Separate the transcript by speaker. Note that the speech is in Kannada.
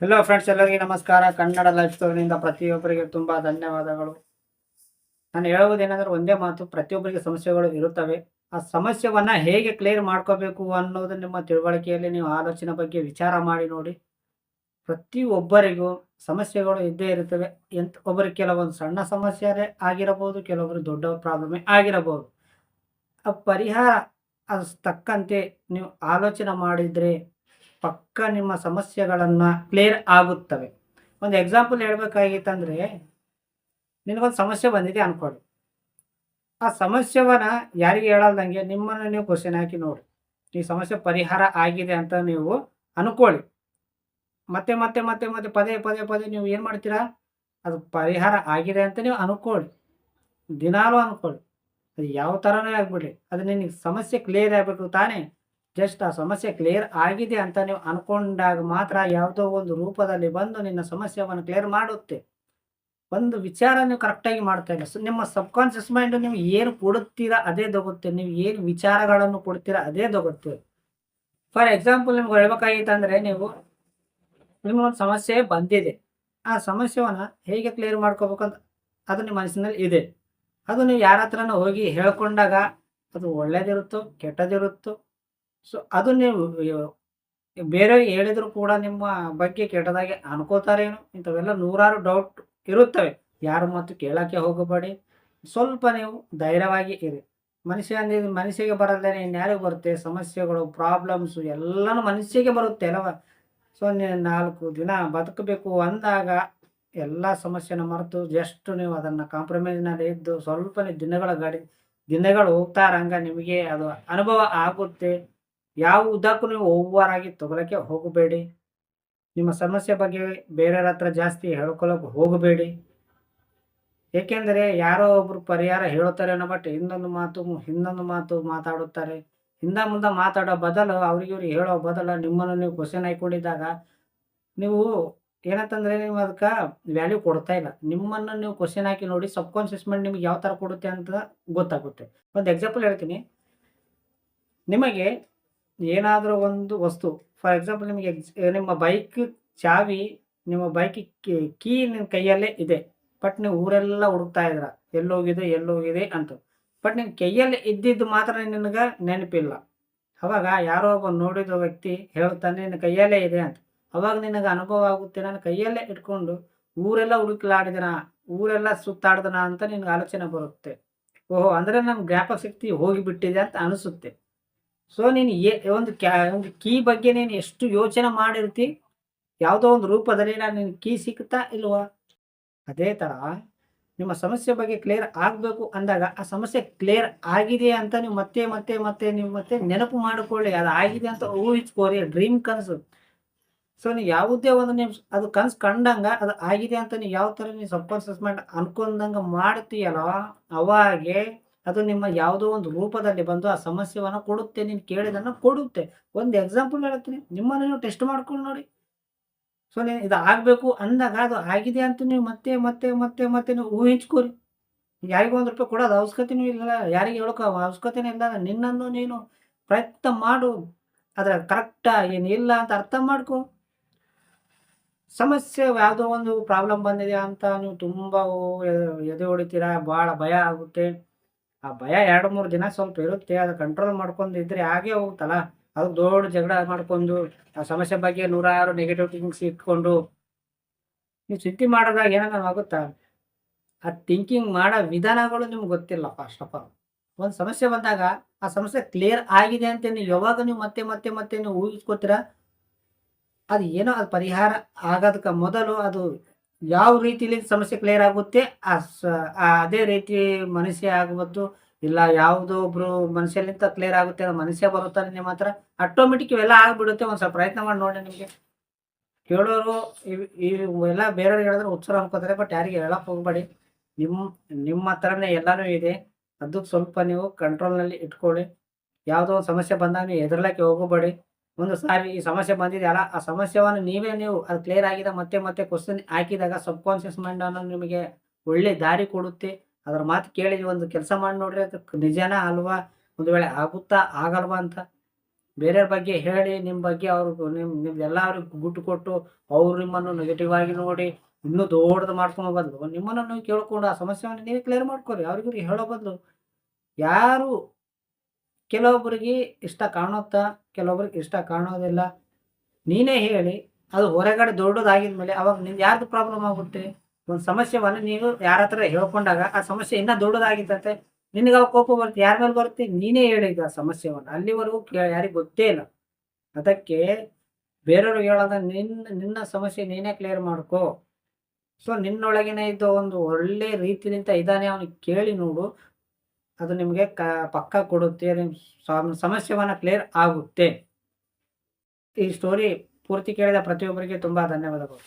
Speaker 1: ಹೆಲೋ ಫ್ರೆಂಡ್ಸ್, ಎಲ್ಲರಿಗೆ ನಮಸ್ಕಾರ. ಕನ್ನಡ ಲೈಫ್ ಸ್ಟೋರಿನಿಂದ ಪ್ರತಿಯೊಬ್ಬರಿಗೆ ತುಂಬ ಧನ್ಯವಾದಗಳು. ನಾನು ಹೇಳುವುದೇನೆಂದರೆ ಒಂದೇ ಮಾತು, ಪ್ರತಿಯೊಬ್ಬರಿಗೆ ಸಮಸ್ಯೆಗಳು ಇರುತ್ತವೆ. ಆ ಸಮಸ್ಯೆವನ್ನ ಹೇಗೆ ಕ್ಲಿಯರ್ ಮಾಡ್ಕೋಬೇಕು ಅನ್ನೋದು ನಿಮ್ಮ ತಿಳುವಳಿಕೆಯಲ್ಲಿ ನೀವು ಆಲೋಚನೆ ಬಗ್ಗೆ ವಿಚಾರ ಮಾಡಿ ನೋಡಿ. ಪ್ರತಿಯೊಬ್ಬರಿಗೂ ಸಮಸ್ಯೆಗಳು ಇದ್ದೇ ಇರುತ್ತವೆ. ಒಬ್ಬರಿಗೆ ಕೆಲವೊಂದು ಸಣ್ಣ ಸಮಸ್ಯೆ ಆಗಿರಬಹುದು, ಕೆಲವೊಬ್ಬರು ದೊಡ್ಡ ಪ್ರಾಬ್ಲಮೇ ಆಗಿರಬಹುದು. ಆ ಪರಿಹಾರ ಅದು ತಕ್ಕಂತೆ ನೀವು ಆಲೋಚನೆ ಮಾಡಿದರೆ ಪಕ್ಕ ನಿಮ್ಮ ಸಮಸ್ಯೆಗಳನ್ನು ಕ್ಲಿಯರ್ ಆಗುತ್ತವೆ. ಒಂದು ಎಕ್ಸಾಂಪಲ್ ಹೇಳ್ಬೇಕಾಗಿತ್ತಂದ್ರೆ, ನಿನಗೊಂದು ಸಮಸ್ಯೆ ಬಂದಿದೆ ಅನ್ಕೊಳ್ಳಿ. ಆ ಸಮಸ್ಯೆವನ್ನ ಯಾರಿಗೆ ಹೇಳಲ್ದಂಗೆ ನಿಮ್ಮನ್ನು ನೀವು ಕ್ವಶನ್ ಹಾಕಿ ನೋಡಿ. ಈ ಸಮಸ್ಯೆ ಪರಿಹಾರ ಆಗಿದೆ ಅಂತ ನೀವು ಅನ್ಕೊಳ್ಳಿ. ಮತ್ತೆ ಮತ್ತೆ ಮತ್ತೆ ಮತ್ತೆ ಪದೇ ಪದೇ ಪದೇ ನೀವು ಏನು ಮಾಡ್ತೀರಾ, ಅದು ಪರಿಹಾರ ಆಗಿದೆ ಅಂತ ನೀವು ಅನ್ಕೊಳ್ಳಿ. ದಿನಾಲೂ ಅನ್ಕೊಳ್ಳಿ. ಅದು ಯಾವ ಥರನೇ ಆಗ್ಬಿಡ್ಲಿ, ಅದು ನಿನಗೆ ಸಮಸ್ಯೆ ಕ್ಲಿಯರ್ ಆಗಬೇಕು ತಾನೇ. ಜಸ್ಟ್ ಆ ಸಮಸ್ಯೆ ಕ್ಲಿಯರ್ ಆಗಿದೆ ಅಂತ ನೀವು ಅನ್ಕೊಂಡಾಗ ಮಾತ್ರ ಯಾವುದೋ ಒಂದು ರೂಪದಲ್ಲಿ ಬಂದು ನಿನ್ನ ಸಮಸ್ಯೆಯನ್ನು ಕ್ಲಿಯರ್ ಮಾಡುತ್ತೆ. ಒಂದು ವಿಚಾರ ನೀವು ಕರೆಕ್ಟಾಗಿ ಮಾಡ್ತಾ ಇಲ್ಲ. ನಿಮ್ಮ ಸಬ್ಕಾನ್ಷಿಯಸ್ ಮೈಂಡ್ ನೀವು ಏನು ಕೊಡುತ್ತೀರಾ ಅದೇ ತಗುತ್ತೆ. ನೀವು ಏನು ವಿಚಾರಗಳನ್ನು ಕೊಡ್ತೀರಾ ಅದೇ ತಗುತ್ತೆ. ಫಾರ್ ಎಕ್ಸಾಂಪಲ್ ನಿಮ್ಗೆ ಹೇಳ್ಬೇಕಾಗಿತ್ತಂದ್ರೆ, ನಿಮ್ಗೊಂದು ಸಮಸ್ಯೆ ಬಂದಿದೆ. ಆ ಸಮಸ್ಯೆಯನ್ನು ಹೇಗೆ ಕ್ಲಿಯರ್ ಮಾಡ್ಕೋಬೇಕಂತ ಅದು ನಿಮ್ಮ ಮನಸ್ಸಿನಲ್ಲಿ ಇದೆ. ಅದು ನೀವು ಯಾರ ಹತ್ರನೂ ಹೋಗಿ ಹೇಳ್ಕೊಂಡಾಗ ಅದು ಒಳ್ಳೇದಿರುತ್ತೋ ಕೆಟ್ಟದಿರುತ್ತೋ, ಸೊ ಅದು ನೀವು ಬೇರೆಯವ್ರಿಗೆ ಹೇಳಿದ್ರು ಕೂಡ ನಿಮ್ಮ ಬಗ್ಗೆ ಕೆಟ್ಟದಾಗಿ ಅನ್ಕೋತಾರೇನೋ, ಇಂಥವೆಲ್ಲ ನೂರಾರು ಡೌಟ್ ಇರುತ್ತವೆ. ಯಾರ ಮಾತು ಕೇಳೋಕ್ಕೆ ಹೋಗಬೇಡಿ. ಸ್ವಲ್ಪ ನೀವು ಧೈರ್ಯವಾಗಿ ಇರಿ. ಮನುಷ್ಯಗೆ ಬರಲ್ದೇನೆ ಇನ್ಯಾರಿಗೆ ಬರುತ್ತೆ? ಸಮಸ್ಯೆಗಳು, ಪ್ರಾಬ್ಲಮ್ಸು ಎಲ್ಲನೂ ಮನುಷ್ಯಗೆ ಬರುತ್ತೆ ಅಲ್ಲವ. ಸೊ ನೀವು 4 ದಿನ ಬದುಕಬೇಕು ಅಂದಾಗ ಎಲ್ಲ ಸಮಸ್ಯೆನ ಮರೆತು ಜಸ್ಟ್ ನೀವು ಅದನ್ನು ಕಾಂಪ್ರಮೈಸ್ನಲ್ಲಿ ಇದ್ದು ಸ್ವಲ್ಪ ದಿನಗಳು ಹೋಗ್ತಾ ಇರಂಗ ನಿಮಗೆ ಅದು ಅನುಭವ ಆಗುತ್ತೆ. ಯಾವುದಕ್ಕೂ ನೀವು ಓವರಾಗಿ ತಗೊಳಕ್ಕೆ ಹೋಗಬೇಡಿ. ನಿಮ್ಮ ಸಮಸ್ಯೆ ಬಗ್ಗೆ ಬೇರೆಯವ್ರ ಹತ್ರ ಜಾಸ್ತಿ ಹೇಳ್ಕೊಳ್ಳೋಕೆ ಹೋಗಬೇಡಿ. ಏಕೆಂದರೆ ಯಾರೋ ಒಬ್ರು ಪರಿಹಾರ ಹೇಳುತ್ತಾರೆ ಅನ್ನೋ ಬಟ್ ಇನ್ನೊಂದು ಮಾತು ಮಾತಾಡುತ್ತಾರೆ. ಹಿಂದ ಮುಂದೆ ಮಾತಾಡೋ ಬದಲು ಅವ್ರಿಗೆ ಹೇಳೋ ಬದಲು ನಿಮ್ಮನ್ನು ನೀವು ಕ್ವಶನ್ ಹಾಕೊಂಡಿದ್ದಾಗ ನೀವು ಏನಂತಂದ್ರೆ ನೀವು ಅದಕ್ಕೆ ವ್ಯಾಲ್ಯೂ ಕೊಡ್ತಾ ಇಲ್ಲ. ನಿಮ್ಮನ್ನು ನೀವು ಕ್ವಶನ್ ಹಾಕಿ ನೋಡಿ, ಸಬ್ಕಾನ್ಷಿಯಸ್ ಮೈಂಡ್ ನಿಮ್ಗೆ ಯಾವ ಥರ ಕೊಡುತ್ತೆ ಅಂತ ಗೊತ್ತಾಗುತ್ತೆ. ಒಂದು ಎಕ್ಸಾಂಪಲ್ ಹೇಳ್ತೀನಿ. ನಿಮಗೆ ಏನಾದರೂ ಒಂದು ವಸ್ತು, ಫಾರ್ ಎಕ್ಸಾಂಪಲ್ ನಿಮಗೆ ನಿಮ್ಮ ಬೈಕ್ ಚಾವಿ, ನಿಮ್ಮ ಬೈಕ್ ಕೀ ನಿಮ್ಮ ಕೈಯಲ್ಲೇ ಇದೆ. ಬಟ್ ನೀವು ಊರೆಲ್ಲ ಹುಡುಕ್ತಾ ಇದ್ರ, ಎಲ್ಲೋಗಿದೆ ಅಂತ. ಬಟ್ ನಿಮ್ಮ ಕೈಯಲ್ಲಿ ಇದ್ದಿದ್ದು ಮಾತ್ರ ನಿನಗೆ ನೆನಪಿಲ್ಲ. ಅವಾಗ ಯಾರೋ ಒಬ್ಬ ನೋಡಿದ ವ್ಯಕ್ತಿ ಹೇಳ್ತಾನೆ ನಿನ್ನ ಕೈಯಲ್ಲೇ ಇದೆ ಅಂತ. ಅವಾಗ ನಿನಗೆ ಅನುಭವ ಆಗುತ್ತೆ, ನಾನು ಕೈಯಲ್ಲೇ ಇಟ್ಕೊಂಡು ಊರೆಲ್ಲ ಹುಡುಕ್ಲಾಡಿದನ, ಊರೆಲ್ಲ ಸುತ್ತಾಡ್ದನ ಅಂತ ನಿನಗೆ ಆಲೋಚನೆ ಬರುತ್ತೆ. ಓಹೋ, ಅಂದರೆ ನನ್ನ ಜ್ಞಾಪಕ ಶಕ್ತಿ ಹೋಗಿಬಿಟ್ಟಿದೆ ಅಂತ ಅನಿಸುತ್ತೆ. ಸೊ ನೀನು ಒಂದು ಕೀ ಬಗ್ಗೆ ನೀನು ಎಷ್ಟು ಯೋಚನೆ ಮಾಡಿರ್ತಿ, ಯಾವುದೋ ಒಂದು ರೂಪದಲ್ಲಿ ನಾನು ನಿನ್ನ ಕೀ ಸಿಗ್ತಾ ಇಲ್ವಾ? ಅದೇ ಥರ ನಿಮ್ಮ ಸಮಸ್ಯೆ ಬಗ್ಗೆ ಕ್ಲಿಯರ್ ಆಗಬೇಕು ಅಂದಾಗ ಆ ಸಮಸ್ಯೆ ಕ್ಲಿಯರ್ ಆಗಿದೆ ಅಂತ ನೀವು ಮತ್ತೆ ಮತ್ತೆ ಮತ್ತೆ ನೀವು ಮತ್ತೆ ನೆನಪು ಮಾಡಿಕೊಳ್ಳಿ. ಅದು ಆಗಿದೆ ಅಂತ ಊಹಿಸ್ಕೋರಿ, ಡ್ರೀಮ್ ಕನಸು. ಸೊ ನೀವು ಯಾವುದೇ ಒಂದು ನೀವು ಅದು ಕನಸು ಕಂಡಂಗೆ ಅದು ಆಗಿದೆ ಅಂತ ನೀವು ಯಾವ ಥರ ನೀವು ಸಬ್ಕಾನ್ಷಿಯಸ್ ಮೈಂಡ್ ಅನ್ಕೊಂಡಂಗೆ ಮಾಡ್ತೀಯಲ್ಲ, ಅವಾಗೆ ಅದು ನಿಮ್ಮ ಯಾವುದೋ ಒಂದು ರೂಪದಲ್ಲಿ ಬಂದು ಆ ಸಮಸ್ಯೆಯನ್ನು ಕೊಡುತ್ತೆ. ನೀನು ಕೇಳಿದನ್ನು ಕೊಡುತ್ತೆ. ಒಂದು ಎಕ್ಸಾಂಪಲ್ ಹೇಳ್ತೀನಿ, ನಿಮ್ಮನ್ನು ನೀವು ಟೆಸ್ಟ್ ಮಾಡ್ಕೊಂಡು ನೋಡಿ. ಸೊ ನೀವು ಇದು ಆಗಬೇಕು ಅಂದಾಗ ಅದು ಆಗಿದೆ ಅಂತ ನೀವು ಮತ್ತೆ ಮತ್ತೆ ಮತ್ತೆ ಮತ್ತೆ ನೀವು ಊಹಿಸ್ಕೋರಿ. ಯಾರಿಗೂ ₹1 ಕೊಡೋದು ಅವಶ್ಯಕತೆನೂ ಇಲ್ಲ, ಯಾರಿಗೆ ಹೇಳೋಕೆ ಅವಶ್ಯಕತೆನೇ ಇಲ್ಲ. ನಿನ್ನನ್ನು ನೀನು ಪ್ರಯತ್ನ ಮಾಡು. ಅದರ ಕರೆಕ್ಟಾ ಏನಿಲ್ಲ ಅಂತ ಅರ್ಥ ಮಾಡ್ಕೊ. ಸಮಸ್ಯೆ ಯಾವುದೋ ಒಂದು ಪ್ರಾಬ್ಲಮ್ ಬಂದಿದೆ ಅಂತ ನೀವು ತುಂಬ ಎದೆ ಹೊಡಿತೀರಾ, ಭಾಳ ಭಯ ಆಗುತ್ತೆ. ಆ ಭಯ 2-3 ದಿನ ಸ್ವಲ್ಪ ಇರುತ್ತೆ. ಅದು ಕಂಟ್ರೋಲ್ ಮಾಡ್ಕೊಂಡು ಇದ್ರೆ ಹಾಗೆ ಹೋಗುತ್ತಲ್ಲ. ಅದು ದೊಡ್ಡ ಜಗಳ ಮಾಡ್ಕೊಂಡು ಆ ಸಮಸ್ಯೆ ಬಗ್ಗೆ ನೂರಾರು ನೆಗೆಟಿವ್ ಥಿಂಕ್ಸ್ ಇಟ್ಕೊಂಡು ನೀವು ಚಿಂತೆ ಮಾಡಿದಾಗ ಏನಾದ್ರು ಆಗುತ್ತಾ? ಆ ಥಿಂಕಿಂಗ್ ಮಾಡೋ ವಿಧಾನಗಳು ನಿಮ್ಗೆ ಗೊತ್ತಿಲ್ಲ. ಫಸ್ಟ್ ಆಫ್ ಆಲ್ ಒಂದು ಸಮಸ್ಯೆ ಬಂದಾಗ ಆ ಸಮಸ್ಯೆ ಕ್ಲಿಯರ್ ಆಗಿದೆ ಅಂತ ನೀವು ಯಾವಾಗ ನೀವು ಮತ್ತೆ ಮತ್ತೆ ಮತ್ತೆ ನೀವು ಊಹಿಸ್ಕೋತೀರಾ, ಅದು ಏನೋ ಅದು ಪರಿಹಾರ ಆಗೋದಕ್ಕೆ ಮೊದಲು ಅದು ಯಾವ ರೀತಿಲಿ ಸಮಸ್ಯೆ ಕ್ಲಿಯರ್ ಆಗುತ್ತೆ ಅದೇ ರೀತಿ ಮನುಷ್ಯ ಆಗ್ಬೋದು. ಇಲ್ಲ ಯಾವುದೋ ಒಬ್ರು ಮನುಷ್ಯಲಿಂದ ಕ್ಲಿಯರ್ ಆಗುತ್ತೆ, ಅದು ಮನುಷ್ಯ ಬರುತ್ತಾರೆ ನಿಮ್ಮ ಹತ್ರ, ಆಟೋಮೆಟಿಕ್ ಇವೆಲ್ಲ ಆಗ್ಬಿಡುತ್ತೆ. ಒಂದು ಸ್ವಲ್ಪ ಪ್ರಯತ್ನ ಮಾಡಿ ನೋಡಿ. ನಿಮಗೆ ಕೇಳೋರು ಇವೆಲ್ಲ ಬೇರೆಯವ್ರಿಗೆ ಹೇಳಿದ್ರೆ ಉತ್ಸಾಹ ಅನ್ಕೋತಾರೆ. ಬಟ್ ಯಾರಿಗೆ ಹೇಳಕ್ಕೆ ಹೋಗ್ಬೇಡಿ. ನಿಮ್ಮ ನಿಮ್ಮ ಹತ್ರನೇ ಎಲ್ಲನೂ ಇದೆ. ಅದಕ್ಕೆ ಸ್ವಲ್ಪ ನೀವು ಕಂಟ್ರೋಲ್ನಲ್ಲಿ ಇಟ್ಕೊಳ್ಳಿ. ಯಾವುದೋ ಒಂದು ಸಮಸ್ಯೆ ಬಂದಾಗ ನೀವು ಹೆದರ್ಲಿಕ್ಕೆ ಹೋಗಬೇಡಿ. ಒಂದು ಸಾರಿ ಈ ಸಮಸ್ಯೆ ಬಂದಿದೆಯಲ್ಲ, ಆ ಸಮಸ್ಯೆಯನ್ನು ನೀವು ಅದು ಕ್ಲಿಯರ್ ಆಗಿದೆ ಮತ್ತೆ ಮತ್ತೆ ಕ್ವಶನ್ ಹಾಕಿದಾಗ ಸಬ್ಕಾನ್ಷಿಯಸ್ ಮೈಂಡ್ ಅನ್ನೋದು ನಿಮಗೆ ಒಳ್ಳೆ ದಾರಿ ಕೊಡುತ್ತೆ. ಅದರ ಮಾತು ಕೇಳಿ ಒಂದು ಕೆಲಸ ಮಾಡಿ ನೋಡ್ರಿ, ಅದಕ್ಕೆ ನಿಜನಾ ಅಲ್ವಾ, ಒಂದು ವೇಳೆ ಆಗುತ್ತಾ ಆಗಲ್ವಾ ಅಂತ. ಬೇರೆಯವ್ರ ಬಗ್ಗೆ ಹೇಳಿ ನಿಮ್ಮ ಬಗ್ಗೆ ಅವ್ರಿಗೆ ನಿಮ್ದೆಲ್ಲರಿಗೂ ಗುಟ್ಟು ಕೊಟ್ಟು ಅವ್ರು ನಿಮ್ಮನ್ನು ನೆಗೆಟಿವ್ ಆಗಿ ನೋಡಿ ಇನ್ನೂ ದೊಡ್ಡದು ಮಾಡ್ಕೊಳೋ ಬದಲು ನಿಮ್ಮನ್ನು ನೀವು ಕೇಳ್ಕೊಂಡು ಆ ಸಮಸ್ಯೆಯನ್ನು ನೀವೇ ಕ್ಲಿಯರ್ ಮಾಡ್ಕೊರಿ. ಅವ್ರಿಗೂ ಹೇಳೋ ಬದಲು ಯಾರು ಕೆಲವೊಬ್ಬರಿಗೆ ಇಷ್ಟ ಕಾಣುತ್ತಾ, ಕೆಲವೊಬ್ರಿಗೆ ಇಷ್ಟ ಕಾಣೋದಿಲ್ಲ. ನೀನೇ ಹೇಳಿ ಅದು ಹೊರಗಡೆ ದೊಡ್ಡದಾಗಿದ್ಮೇಲೆ ಅವಾಗ ನಿಂದು ಯಾರ್ದು ಪ್ರಾಬ್ಲಮ್ ಆಗುತ್ತೆ? ಒಂದು ಸಮಸ್ಯೆವನ್ನು ನೀವು ಯಾರ ಹತ್ರ ಹೇಳ್ಕೊಂಡಾಗ ಆ ಸಮಸ್ಯೆ ಇನ್ನೂ ದೊಡ್ಡದಾಗಿದ್ದತೆ ನಿನಗೆ ಅವಾಗ ಕೋಪ ಬರುತ್ತೆ. ಯಾರ ಮೇಲೆ ಬರುತ್ತೆ? ನೀನೇ ಹೇಳಿದ ಆ ಸಮಸ್ಯೆವನ್ನು. ಅಲ್ಲಿವರೆಗೂ ಯಾರಿಗೆ ಗೊತ್ತೇ ಇಲ್ಲ. ಅದಕ್ಕೆ ಬೇರೆಯವ್ರಿಗೆ ಹೇಳೋದ ನಿನ್ನ ಸಮಸ್ಯೆ ನೀನೇ ಕ್ಲಿಯರ್ ಮಾಡ್ಕೋ. ಸೊ ನಿನ್ನೊಳಗಿನ ಇದ್ದ ಒಂದು ಒಳ್ಳೆ ರೀತಿಯಿಂದ ಇದ್ದಾನೆ ಅವನಿಗೆ ಕೇಳಿ ನೋಡು. ಅದು ನಿಮಗೆ ಪಕ್ಕ ಕೊಡುತ್ತೆ. ಸಮಸ್ಯೆವನ್ನ ಕ್ಲಿಯರ್ ಆಗುತ್ತೆ. ಈ ಸ್ಟೋರಿ ಪೂರ್ತಿ ಕೇಳಿದ ಪ್ರತಿಯೊಬ್ಬರಿಗೆ ತುಂಬಾ ಧನ್ಯವಾದಗಳು.